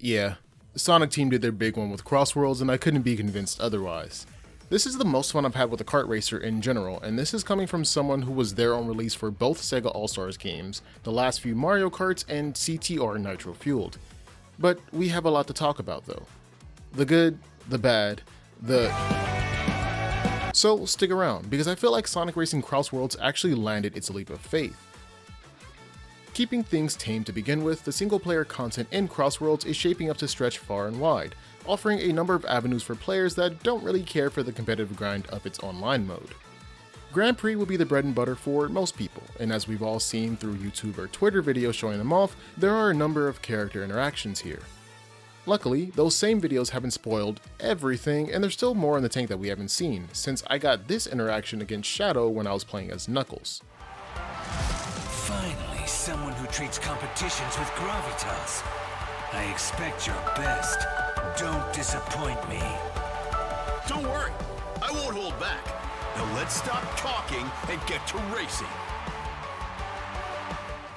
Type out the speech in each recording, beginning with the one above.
Yeah, the Sonic team did their big one with CrossWorlds and I couldn't be convinced otherwise. This is the most fun I've had with a kart racer in general, and this is coming from someone who was there on release for both Sega All-Stars games, the last few Mario Karts, and CTR Nitro Fueled. But we have a lot to talk about though. The good, the bad, So stick around, because I feel like Sonic Racing CrossWorlds actually landed its leap of faith. Keeping things tame to begin with, the single-player content in CrossWorlds is shaping up to stretch far and wide, offering a number of avenues for players that don't really care for the competitive grind of its online mode. Grand Prix will be the bread and butter for most people, and as we've all seen through YouTube or Twitter videos showing them off, there are a number of character interactions here. Luckily, those same videos haven't spoiled everything, and there's still more in the tank that we haven't seen, since I got this interaction against Shadow when I was playing as Knuckles. Finally, someone who treats competitions with gravitas. I expect your best. Don't disappoint me. Don't worry, I won't hold back. Now let's stop talking and get to racing.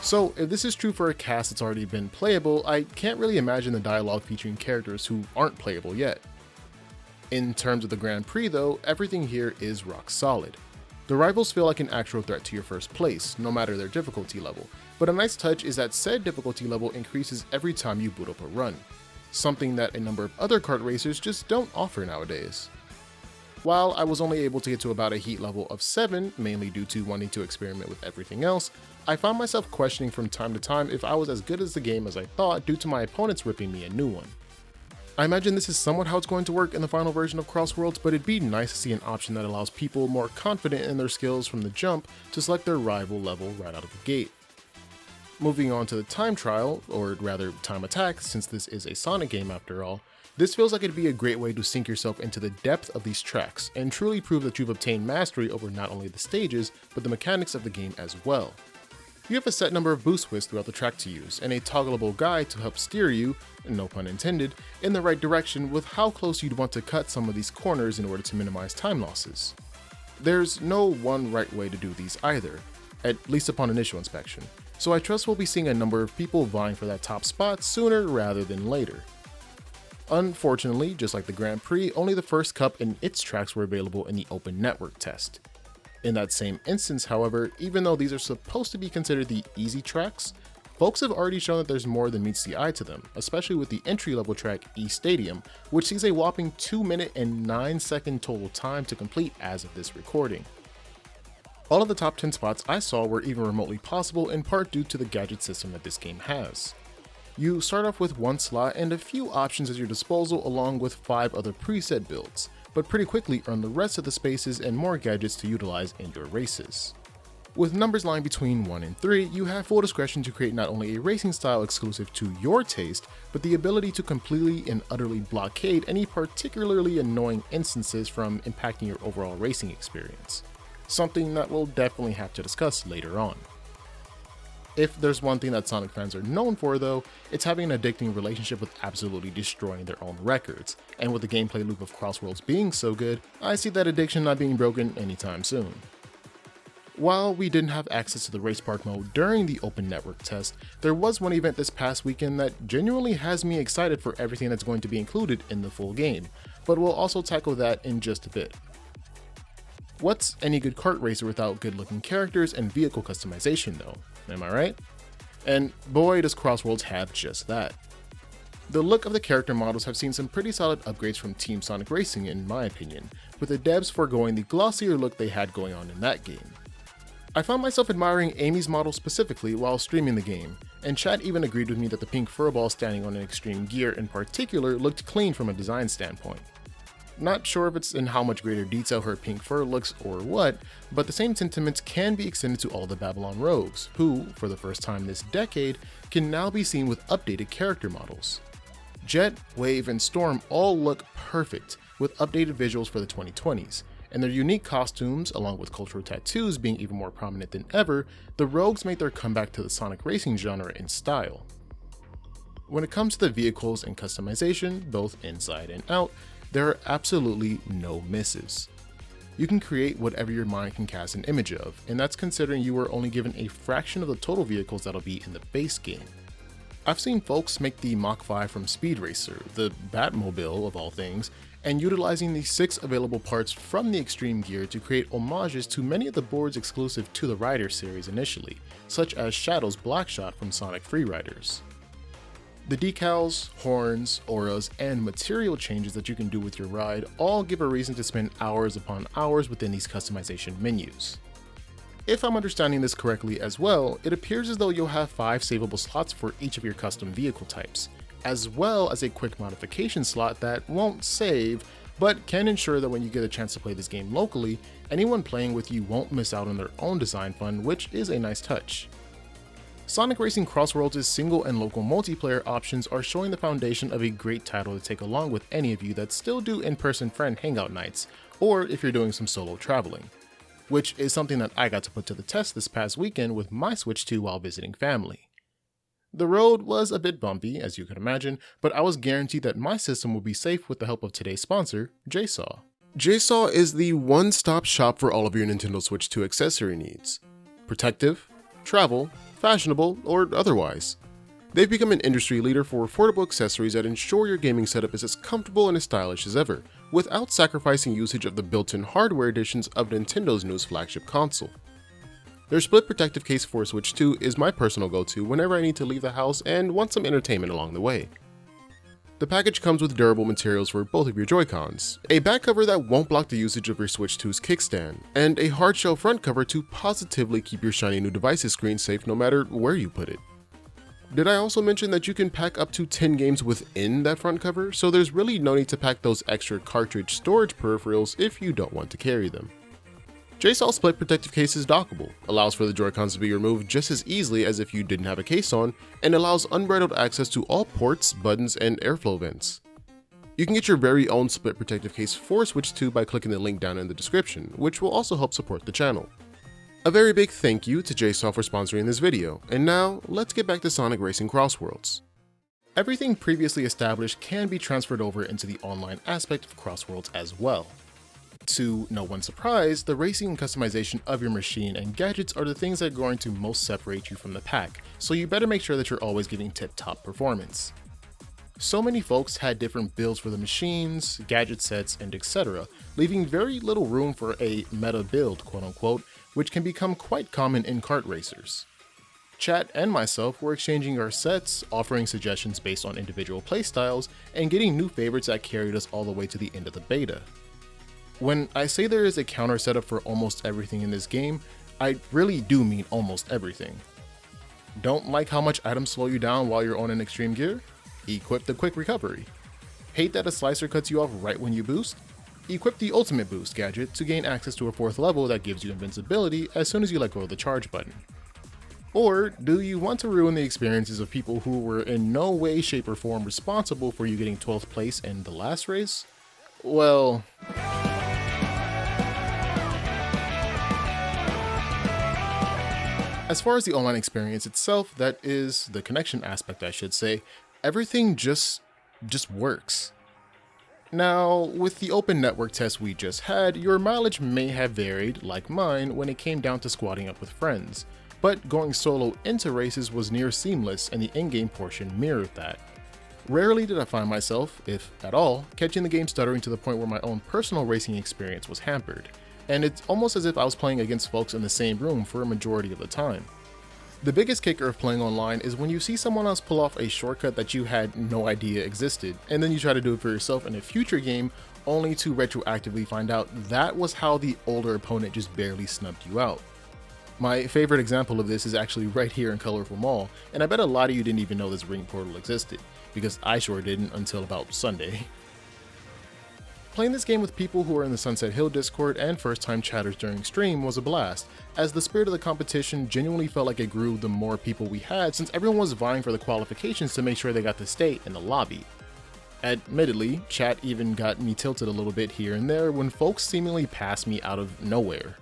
So, if this is true for a cast that's already been playable, I can't really imagine the dialogue featuring characters who aren't playable yet. In terms of the Grand Prix though, everything here is rock solid. The rivals feel like an actual threat to your first place, no matter their difficulty level, but a nice touch is that said difficulty level increases every time you boot up a run, something that a number of other kart racers just don't offer nowadays. While I was only able to get to about a heat level of 7, mainly due to wanting to experiment with everything else, I found myself questioning from time to time if I was as good as the game as I thought due to my opponents ripping me a new one. I imagine this is somewhat how it's going to work in the final version of CrossWorlds, but it'd be nice to see an option that allows people more confident in their skills from the jump to select their rival level right out of the gate. Moving on to the time trial, or rather time attack, since this is a Sonic game after all, this feels like it'd be a great way to sink yourself into the depth of these tracks and truly prove that you've obtained mastery over not only the stages, but the mechanics of the game as well. You have a set number of boost twists throughout the track to use, and a toggleable guide to help steer you, no pun intended, in the right direction with how close you'd want to cut some of these corners in order to minimize time losses. There's no one right way to do these either, at least upon initial inspection, so I trust we'll be seeing a number of people vying for that top spot sooner rather than later. Unfortunately, just like the Grand Prix, only the first cup and its tracks were available in the open network test. In that same instance, however, even though these are supposed to be considered the easy tracks, folks have already shown that there's more than meets the eye to them, especially with the entry-level track E-Stadium, which sees a whopping 2-minute and 9-second total time to complete as of this recording. All of the top 10 spots I saw were even remotely possible in part due to the gadget system that this game has. You start off with one slot and a few options at your disposal along with 5 other preset builds, but pretty quickly earn the rest of the spaces and more gadgets to utilize in your races. With numbers lying between 1 and 3, you have full discretion to create not only a racing style exclusive to your taste, but the ability to completely and utterly blockade any particularly annoying instances from impacting your overall racing experience. Something that we'll definitely have to discuss later on. If there's one thing that Sonic fans are known for though, it's having an addicting relationship with absolutely destroying their own records, and with the gameplay loop of CrossWorlds being so good, I see that addiction not being broken anytime soon. While we didn't have access to the race park mode during the open network test, there was one event this past weekend that genuinely has me excited for everything that's going to be included in the full game, but we'll also tackle that in just a bit. What's any good kart racer without good looking characters and vehicle customization though, am I right? And boy does CrossWorlds have just that. The look of the character models have seen some pretty solid upgrades from Team Sonic Racing in my opinion, with the devs foregoing the glossier look they had going on in that game. I found myself admiring Amy's model specifically while streaming the game, and chat even agreed with me that the pink furball standing on an extreme gear in particular looked clean from a design standpoint. Not sure if it's in how much greater detail her pink fur looks or what, but the same sentiments can be extended to all the Babylon Rogues, who, for the first time this decade, can now be seen with updated character models. Jet, Wave, and Storm all look perfect, with updated visuals for the 2020s, and their unique costumes, along with cultural tattoos being even more prominent than ever, the Rogues made their comeback to the Sonic racing genre in style. When it comes to the vehicles and customization, both inside and out, there are absolutely no misses. You can create whatever your mind can cast an image of, and that's considering you were only given a fraction of the total vehicles that'll be in the base game. I've seen folks make the Mach 5 from Speed Racer, the Batmobile of all things, and utilizing the 6 available parts from the Extreme gear to create homages to many of the boards exclusive to the Rider series initially, such as Shadow's Blackshot from Sonic Freeriders. The decals, horns, auras, and material changes that you can do with your ride all give a reason to spend hours upon hours within these customization menus. If I'm understanding this correctly as well, it appears as though you'll have 5 savable slots for each of your custom vehicle types, as well as a quick modification slot that won't save, but can ensure that when you get a chance to play this game locally, anyone playing with you won't miss out on their own design fun, which is a nice touch. Sonic Racing CrossWorlds' single and local multiplayer options are showing the foundation of a great title to take along with any of you that still do in-person friend hangout nights, or if you're doing some solo traveling, which is something that I got to put to the test this past weekend with my Switch 2 while visiting family. The road was a bit bumpy, as you can imagine, but I was guaranteed that my system will be safe with the help of today's sponsor, JSaw. JSaw is the one-stop shop for all of your Nintendo Switch 2 accessory needs. Protective, travel, fashionable, or otherwise. They've become an industry leader for affordable accessories that ensure your gaming setup is as comfortable and as stylish as ever, without sacrificing usage of the built-in hardware editions of Nintendo's newest flagship console. Their split protective case for Switch 2 is my personal go-to whenever I need to leave the house and want some entertainment along the way. The package comes with durable materials for both of your Joy-Cons, a back cover that won't block the usage of your Switch 2's kickstand, and a hard shell front cover to positively keep your shiny new device's screen safe no matter where you put it. Did I also mention that you can pack up to 10 games within that front cover, so there's really no need to pack those extra cartridge storage peripherals if you don't want to carry them. JSaw's split protective case is dockable, allows for the Joy-Cons to be removed just as easily as if you didn't have a case on, and allows unbridled access to all ports, buttons, and airflow vents. You can get your very own split protective case for Switch 2 by clicking the link down in the description, which will also help support the channel. A very big thank you to JSaw for sponsoring this video, and now let's get back to Sonic Racing CrossWorlds. Everything previously established can be transferred over into the online aspect of CrossWorlds as well. To no one's surprise, the racing and customization of your machine and gadgets are the things that are going to most separate you from the pack, so you better make sure that you're always giving tip-top performance. So many folks had different builds for the machines, gadget sets, and etc., leaving very little room for a meta build, quote-unquote, which can become quite common in kart racers. Chat and myself were exchanging our sets, offering suggestions based on individual playstyles, and getting new favorites that carried us all the way to the end of the beta. When I say there is a counter setup for almost everything in this game, I really do mean almost everything. Don't like how much items slow you down while you're on an extreme gear? Equip the quick recovery. Hate that a slicer cuts you off right when you boost? Equip the ultimate boost gadget to gain access to a 4th level that gives you invincibility as soon as you let go of the charge button. Or do you want to ruin the experiences of people who were in no way, shape, or form responsible for you getting 12th place in the last race? Well... As far as the online experience itself, that is, the connection aspect I should say, everything just works. Now, with the open network test we just had, your mileage may have varied, like mine, when it came down to squatting up with friends, but going solo into races was near seamless and the in-game portion mirrored that. Rarely did I find myself, if at all, catching the game stuttering to the point where my own personal racing experience was hampered. And it's almost as if I was playing against folks in the same room for a majority of the time. The biggest kicker of playing online is when you see someone else pull off a shortcut that you had no idea existed, and then you try to do it for yourself in a future game, only to retroactively find out that was how the older opponent just barely snubbed you out. My favorite example of this is actually right here in Colorful Mall, and I bet a lot of you didn't even know this ring portal existed, because I sure didn't until about Sunday. Playing this game with people who are in the Sunset Hill Discord and first-time chatters during stream was a blast, as the spirit of the competition genuinely felt like it grew the more people we had since everyone was vying for the qualifications to make sure they got to stay in the lobby. Admittedly, chat even got me tilted a little bit here and there when folks seemingly passed me out of nowhere.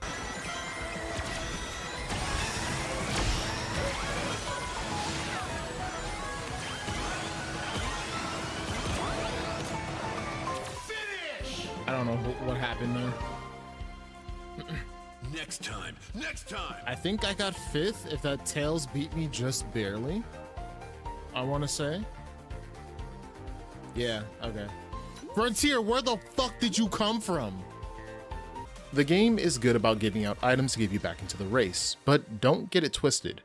I don't know what happened there. Next time. I think I got 5th if that Tails beat me just barely. I want to say. Yeah, okay. Frontier, where the fuck did you come from? The game is good about giving out items to get you back into the race, but don't get it twisted.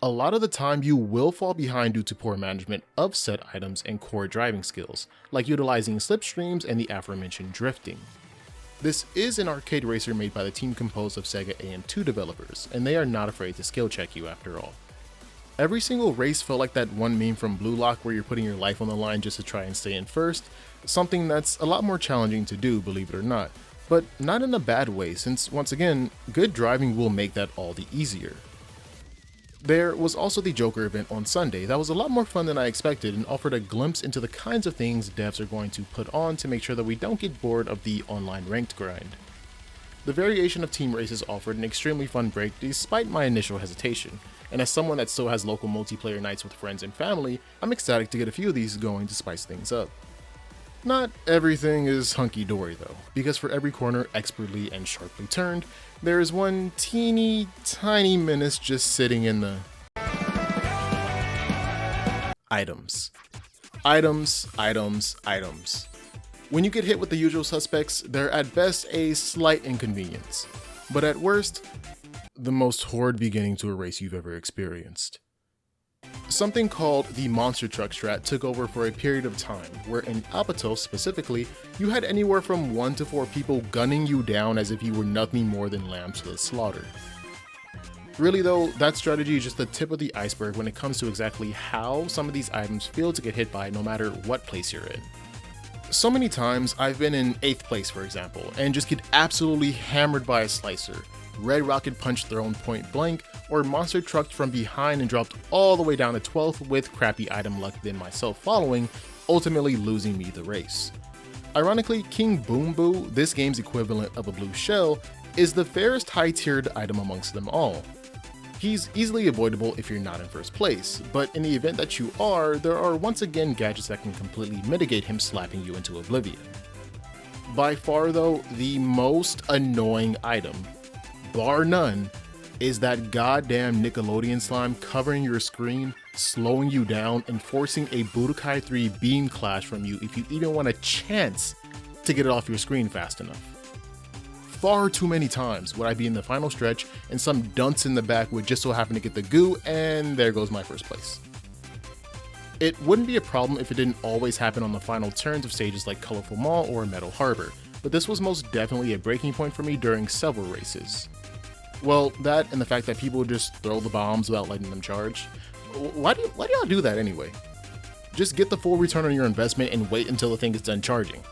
A lot of the time you will fall behind due to poor management of said items and core driving skills, like utilizing slipstreams and the aforementioned drifting. This is an arcade racer made by the team composed of Sega AM2 developers, and they are not afraid to skill check you after all. Every single race felt like that one meme from Blue Lock where you're putting your life on the line just to try and stay in first, something that's a lot more challenging to do, believe it or not, but not in a bad way since, once again, good driving will make that all the easier. There was also the Joker event on Sunday that was a lot more fun than I expected and offered a glimpse into the kinds of things devs are going to put on to make sure that we don't get bored of the online ranked grind. The variation of team races offered an extremely fun break despite my initial hesitation, and as someone that still has local multiplayer nights with friends and family, I'm ecstatic to get a few of these going to spice things up. Not everything is hunky-dory though, because for every corner expertly and sharply turned, there is one teeny tiny menace just sitting in the items. Items, items, items. When you get hit with the usual suspects, they're at best a slight inconvenience, but at worst, the most horrid beginning to a race you've ever experienced. Something called the monster truck strat took over for a period of time, where in Apatos specifically, you had anywhere from 1 to 4 people gunning you down as if you were nothing more than lambs to the slaughter. Really though, that strategy is just the tip of the iceberg when it comes to exactly how some of these items feel to get hit by no matter what place you're in. So many times I've been in 8th place for example, and just get absolutely hammered by a slicer, red rocket punch thrown point blank, or monster trucked from behind and dropped all the way down to 12th with crappy item luck then myself following, ultimately losing me the race. Ironically, King Boom Boo, this game's equivalent of a blue shell, is the fairest high-tiered item amongst them all. He's easily avoidable if you're not in first place, but in the event that you are, there are once again gadgets that can completely mitigate him slapping you into oblivion. By far though, the most annoying item, bar none, is that goddamn Nickelodeon slime covering your screen, slowing you down, and forcing a Budokai 3 beam clash from you if you even want a chance to get it off your screen fast enough. Far too many times would I be in the final stretch and some dunce in the back would just so happen to get the goo, and there goes my first place. It wouldn't be a problem if it didn't always happen on the final turns of stages like Colorful Mall or Metal Harbor, but this was most definitely a breaking point for me during several races. Well, that and the fact that people just throw the bombs without letting them charge. Why do y'all do that anyway? Just get the full return on your investment and wait until the thing is done charging.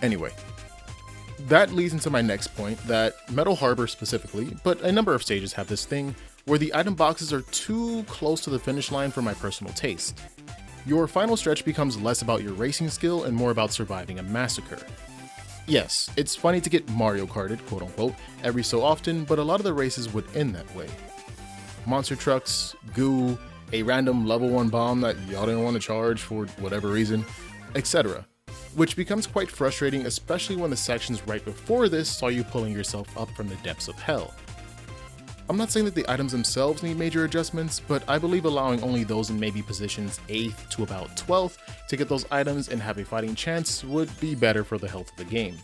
Anyway, that leads into my next point that Metal Harbor specifically, but a number of stages have this thing where the item boxes are too close to the finish line for my personal taste. Your final stretch becomes less about your racing skill and more about surviving a massacre. Yes, it's funny to get Mario Karted, quote unquote, every so often, but a lot of the races would end that way. Monster trucks, goo, a random level 1 bomb that y'all didn't want to charge for whatever reason, etc. Which becomes quite frustrating, especially when the sections right before this saw you pulling yourself up from the depths of hell. I'm not saying that the items themselves need major adjustments, but I believe allowing only those in maybe positions 8th to about 12th to get those items and have a fighting chance would be better for the health of the game.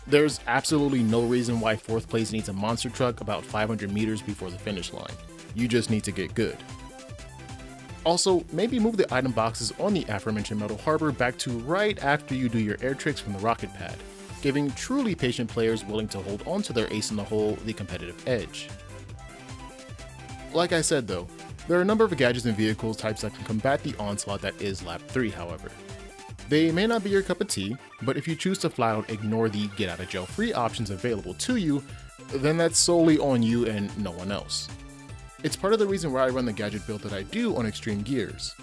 There's absolutely no reason why 4th place needs a monster truck about 500 meters before the finish line. You just need to get good. Also, maybe move the item boxes on the aforementioned Metal Harbor back to right after you do your air tricks from the rocket pad, giving truly patient players willing to hold on to their ace in the hole the competitive edge. Like I said though, there are a number of gadgets and vehicles types that can combat the onslaught that is Lap 3 however. They may not be your cup of tea, but if you choose to flat out ignore the get out of jail free options available to you, then that's solely on you and no one else. It's part of the reason why I run the gadget build that I do on Extreme Gears.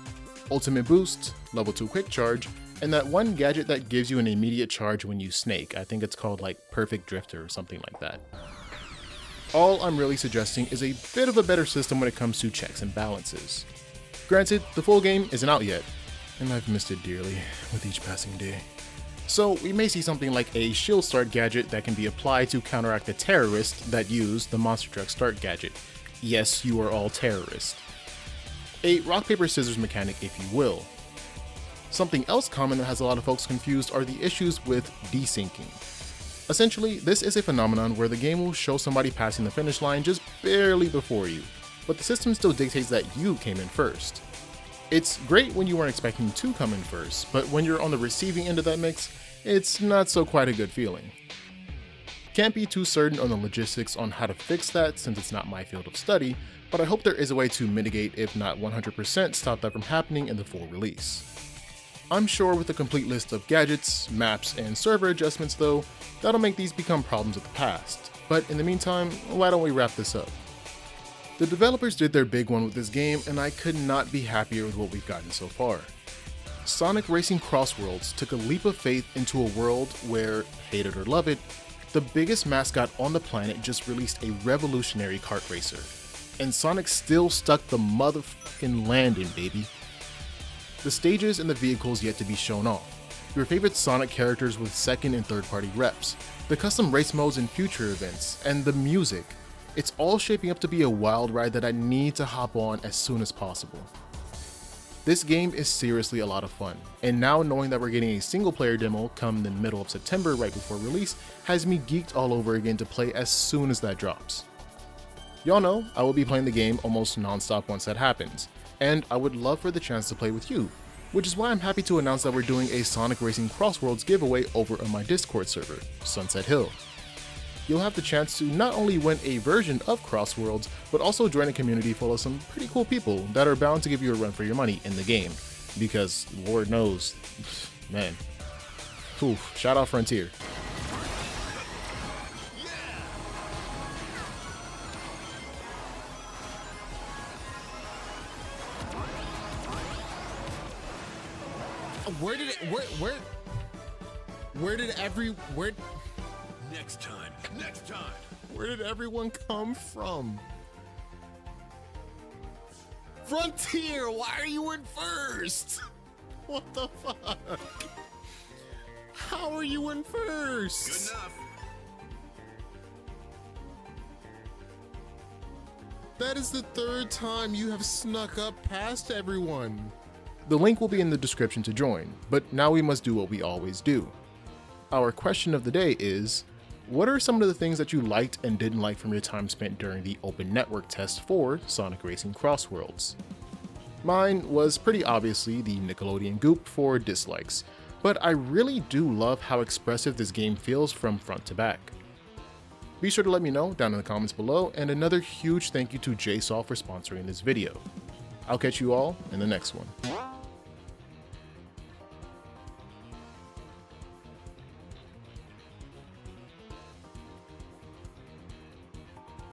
Ultimate Boost, Level 2 Quick Charge, and that one gadget that gives you an immediate charge when you snake. I think it's called like Perfect Drifter or something like that. All I'm really suggesting is a bit of a better system when it comes to checks and balances. Granted, the full game isn't out yet, and I've missed it dearly with each passing day. So we may see something like a shield start gadget that can be applied to counteract the terrorists that use the monster truck start gadget. Yes, you are all terrorists. A rock paper scissors mechanic if you will. Something else common that has a lot of folks confused are the issues with desyncing. Essentially, this is a phenomenon where the game will show somebody passing the finish line just barely before you, but the system still dictates that you came in first. It's great when you weren't expecting to come in first, but when you're on the receiving end of that mix, it's not so quite a good feeling. Can't be too certain on the logistics on how to fix that since it's not my field of study, but I hope there is a way to mitigate, if not 100% stop that from happening in the full release. I'm sure with a complete list of gadgets, maps, and server adjustments though, that'll make these become problems of the past. But in the meantime, why don't we wrap this up? The developers did their big one with this game, and I could not be happier with what we've gotten so far. Sonic Racing CrossWorlds took a leap of faith into a world where, hate it or love it, the biggest mascot on the planet just released a revolutionary kart racer. And Sonic still stuck the motherfucking landing, baby. The stages and the vehicles yet to be shown off, your favorite Sonic characters with second and third party reps, the custom race modes in future events, and the music. It's all shaping up to be a wild ride that I need to hop on as soon as possible. This game is seriously a lot of fun, and now knowing that we're getting a single player demo come the middle of September right before release has me geeked all over again to play as soon as that drops. Y'all know I will be playing the game almost non-stop once that happens, and I would love for the chance to play with you, which is why I'm happy to announce that we're doing a Sonic Racing CrossWorlds giveaway over on my Discord server, Sunset Hill. You'll have the chance to not only win a version of CrossWorlds, but also join a community full of some pretty cool people that are bound to give you a run for your money in the game, because Lord knows, man, oof, shout out Frontier. Next time. Where did everyone come from? Frontier, why are you in first? What the fuck? How are you in first? Good enough. That is the third time you have snuck up past everyone. The link will be in the description to join, but now we must do what we always do. Our question of the day is, what are some of the things that you liked and didn't like from your time spent during the open network test for Sonic Racing CrossWorlds? Mine was pretty obviously the Nickelodeon goop for dislikes, but I really do love how expressive this game feels from front to back. Be sure to let me know down in the comments below, and another huge thank you to JSOL for sponsoring this video. I'll catch you all in the next one.